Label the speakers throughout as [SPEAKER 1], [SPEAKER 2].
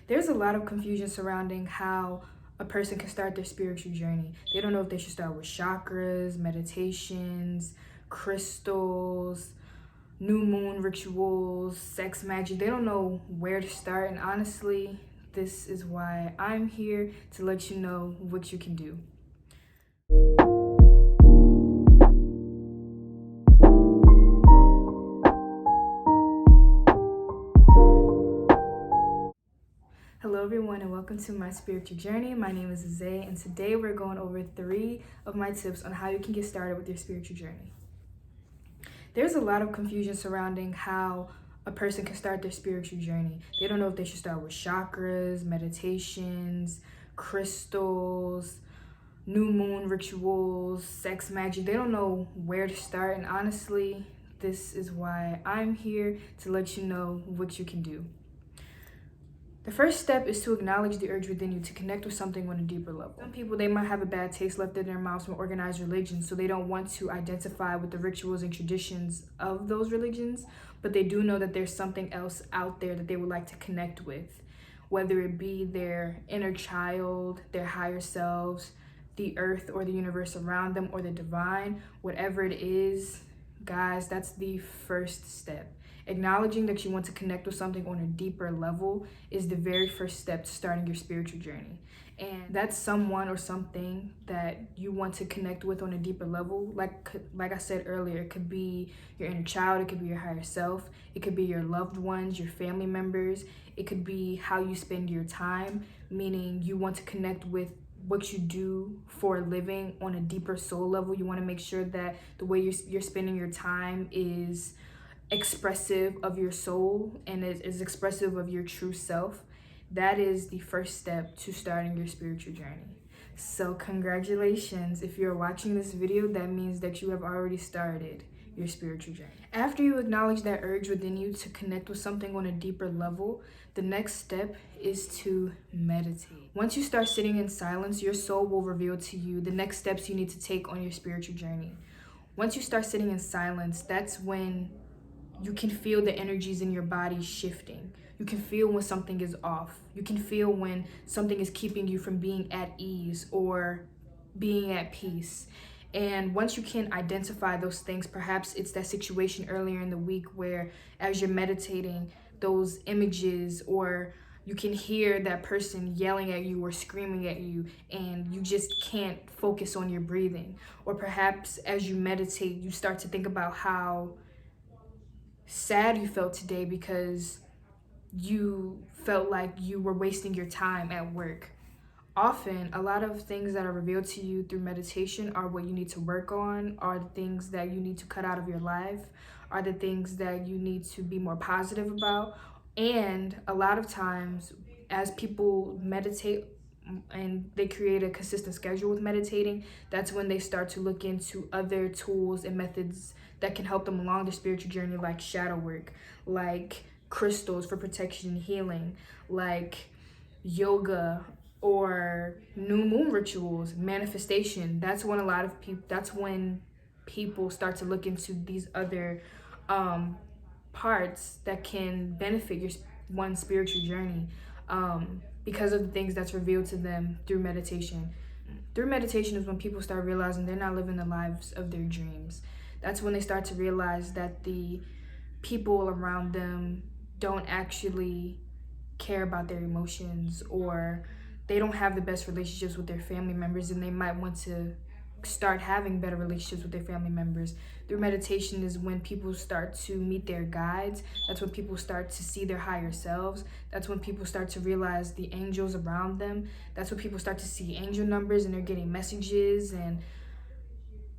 [SPEAKER 1] There's a lot of confusion surrounding how a person can start their spiritual journey. They don't know if they should start with chakras, meditations, crystals, new moon rituals, sex magic. They don't know where to start. And honestly, this is why I'm here to let you know what you can do. Hello everyone and welcome to my spiritual journey. My name is Zay and today we're going over 3 of my tips on how you can get started with your spiritual journey. There's a lot of confusion surrounding how a person can start their spiritual journey. They don't know if they should start with chakras, meditations, crystals, new moon rituals, sex magic. They don't know where to start, and honestly, this is why I'm here to let you know what you can do. The first step is to acknowledge the urge within you to connect with something on a deeper level. Some people, they might have a bad taste left in their mouths from organized religions, so they don't want to identify with the rituals and traditions of those religions, but they do know that there's something else out there that they would like to connect with, whether it be their inner child, their higher selves, the earth or the universe around them, or the divine. Whatever it is, guys, that's the first step. Acknowledging that you want to connect with something on a deeper level is the very first step to starting your spiritual journey. And that's someone or something that you want to connect with on a deeper level. Like I said earlier, it could be your inner child, it could be your higher self, it could be your loved ones, your family members, it could be how you spend your time, meaning you want to connect with what you do for a living on a deeper soul level. You want to make sure that the way you're spending your time is expressive of your soul and is expressive of your true self. That is the first step to starting your spiritual journey. So congratulations. If you're watching this video, that means that you have already started your spiritual journey. After you acknowledge that urge within you to connect with something on a deeper level, the next step is to meditate. Once you start sitting in silence, your soul will reveal to you the next steps you need to take on your spiritual journey. Once you start sitting in silence, that's when you can feel the energies in your body shifting. You can feel when something is off. You can feel when something is keeping you from being at ease or being at peace. And once you can identify those things, perhaps it's that situation earlier in the week where as you're meditating, those images, or you can hear that person yelling at you or screaming at you and you just can't focus on your breathing. Or perhaps as you meditate, you start to think about how sad you felt today because you felt like you were wasting your time at work. Often, a lot of things that are revealed to you through meditation are what you need to work on, are the things that you need to cut out of your life, are the things that you need to be more positive about. And a lot of times, as people meditate and they create a consistent schedule with meditating, that's when they start to look into other tools and methods that can help them along their spiritual journey, like shadow work, like crystals for protection and healing, like yoga or new moon rituals, manifestation. That's when people start to look into these other parts that can benefit your one's spiritual journey, because of the things that's revealed to them through meditation. Through meditation is when people start realizing they're not living the lives of their dreams. That's when they start to realize that the people around them don't actually care about their emotions, or they don't have the best relationships with their family members, and they might want to start having better relationships with their family members. Through meditation is when people start to meet their guides. That's when people start to see their higher selves. That's when people start to realize the angels around them. That's when people start to see angel numbers and they're getting messages, and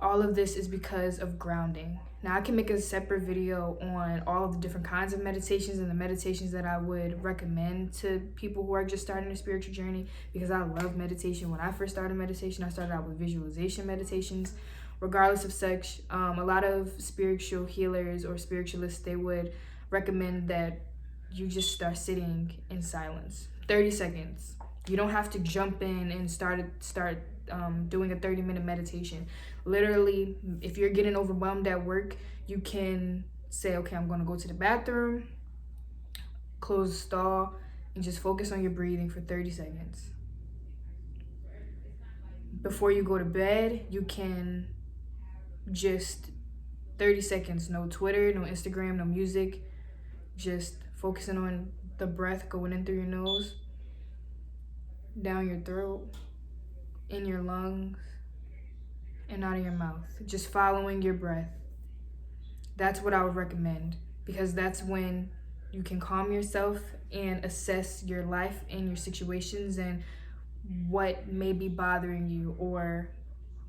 [SPEAKER 1] all of this is because of grounding. Now, I can make a separate video on all of the different kinds of meditations and the meditations that I would recommend to people who are just starting their spiritual journey, because I love meditation. When I first started meditation, I started out with visualization meditations. Regardless of such, a lot of spiritual healers or spiritualists, they would recommend that you just start sitting in silence. 30 seconds. You don't have to jump in and start doing a 30-minute meditation. Literally, if you're getting overwhelmed at work, you can say, okay, I'm going to go to the bathroom, close the stall, and just focus on your breathing for 30 seconds. Before you go to bed, you can just 30 seconds, no Twitter, no Instagram, no music, just focusing on the breath going in through your nose, down your throat, in your lungs, and out of your mouth. Just following your breath. That's what I would recommend, because that's when you can calm yourself and assess your life and your situations and what may be bothering you or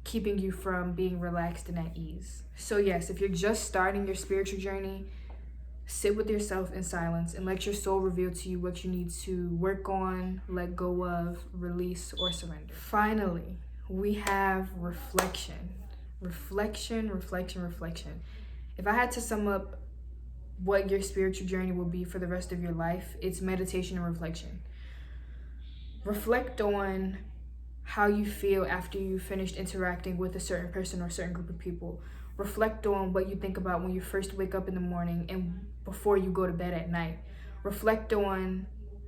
[SPEAKER 1] keeping you from being relaxed and at ease. So yes, if you're just starting your spiritual journey, sit with yourself in silence and let your soul reveal to you what you need to work on, let go of, release, or surrender. Finally, we have reflection. Reflection. If I had to sum up what your spiritual journey will be for the rest of your life, it's meditation and reflection. Reflect on how you feel after you finished interacting with a certain person or a certain group of people. Reflect on what you think about when you first wake up in the morning and before you go to bed at night. Reflect on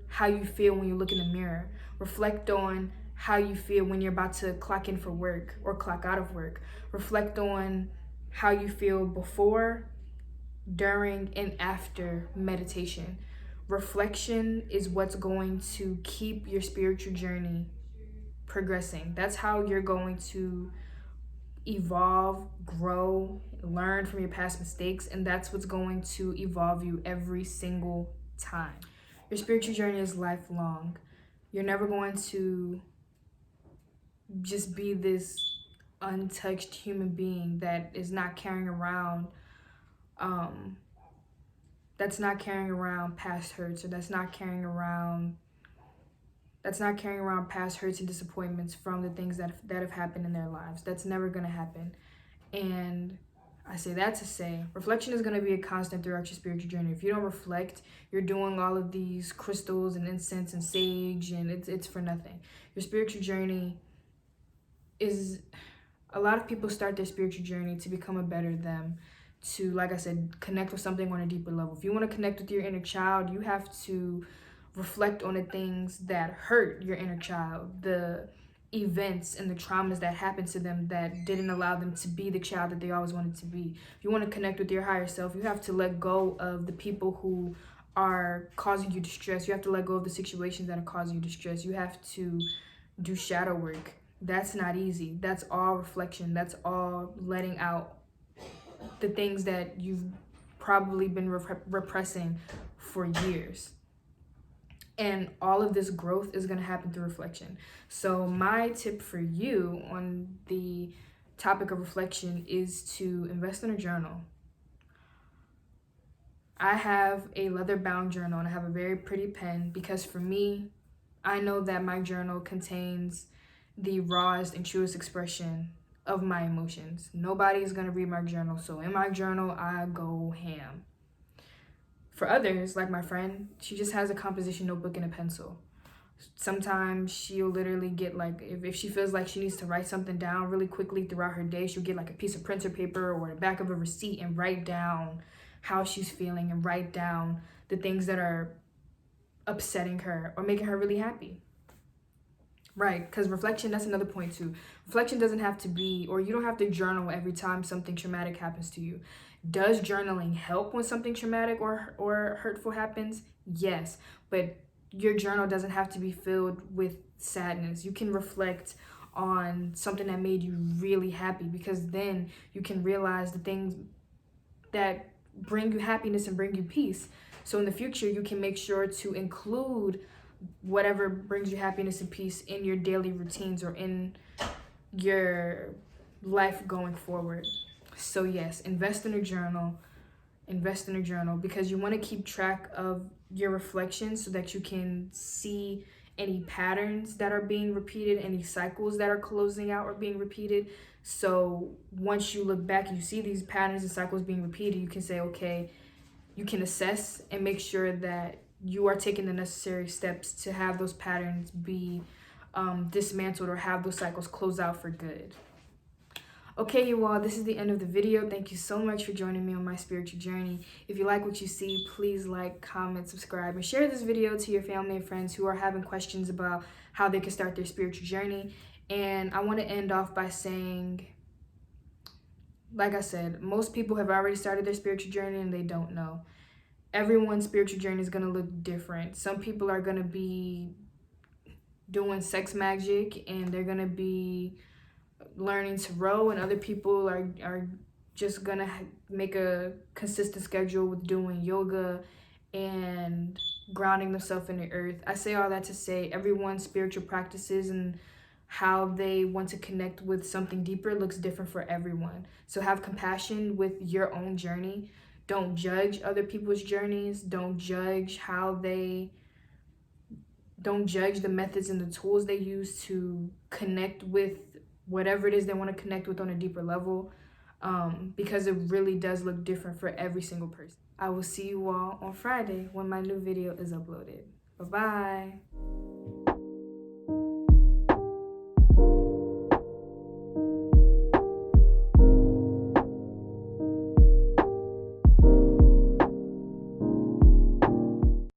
[SPEAKER 1] how you feel when you look in the mirror. Reflect on how you feel when you're about to clock in for work or clock out of work. Reflect on how you feel before, during, and after meditation. Reflection is what's going to keep your spiritual journey progressing. That's how you're going to evolve, grow, learn from your past mistakes, and that's what's going to evolve you every single time. Your spiritual journey is lifelong. You're never going to just be this untouched human being that is not carrying around past hurts, or that's not carrying around past hurts and disappointments from the things that have happened in their lives. That's never going to happen. And I say that to say, reflection is going to be a constant throughout your spiritual journey. If you don't reflect, you're doing all of these crystals and incense and sage, and it's for nothing. Your spiritual journey is, a lot of people start their spiritual journey to become a better them, to, like I said, connect with something on a deeper level. If you want to connect with your inner child, you have to reflect on the things that hurt your inner child, the events and the traumas that happened to them that didn't allow them to be the child that they always wanted to be. If you want to connect with your higher self, you have to let go of the people who are causing you distress. You have to let go of the situations that are causing you distress. You have to do shadow work. That's not easy. That's all reflection. That's all letting out the things that you've probably been repressing for years. And all of this growth is going to happen through reflection. So my tip for you on the topic of reflection is to invest in a journal. I have a leather-bound journal, and I have a very pretty pen, because for me, I know that my journal contains the rawest and truest expression of my emotions. Nobody is going to read my journal, so in my journal, I go ham. For others, like my friend, she just has a composition notebook and a pencil. Sometimes she'll literally get, like, if she feels like she needs to write something down really quickly throughout her day, she'll get like a piece of printer paper or the back of a receipt and write down how she's feeling and write down the things that are upsetting her or making her really happy. Right, because reflection, that's another point too. Reflection doesn't have to be, or you don't have to journal every time something traumatic happens to you. Does journaling help when something traumatic or hurtful happens? Yes, but your journal doesn't have to be filled with sadness. You can reflect on something that made you really happy, because then you can realize the things that bring you happiness and bring you peace. So in the future, you can make sure to include whatever brings you happiness and peace in your daily routines or in your life going forward. So yes, invest in a journal, because you want to keep track of your reflections so that you can see any patterns that are being repeated, any cycles that are closing out or being repeated. So once you look back and you see these patterns and cycles being repeated, you can say, okay, you can assess and make sure that you are taking the necessary steps to have those patterns be dismantled or have those cycles close out for good. Okay, you all, this is the end of the video. Thank you so much for joining me on my spiritual journey. If you like what you see, please like, comment, subscribe, and share this video to your family and friends who are having questions about how they can start their spiritual journey. And I want to end off by saying, like I said, most people have already started their spiritual journey and they don't know. Everyone's spiritual journey is going to look different. Some people are going to be doing sex magic and they're going to be learning to row, and other people are just going to make a consistent schedule with doing yoga and grounding themselves in the earth. I say all that to say everyone's spiritual practices and how they want to connect with something deeper looks different for everyone. So have compassion with your own journey. Don't judge other people's journeys. Don't judge the methods and the tools they use to connect with whatever it is they want to connect with on a deeper level, because it really does look different for every single person. I will see you all on Friday when my new video is uploaded. Bye-bye.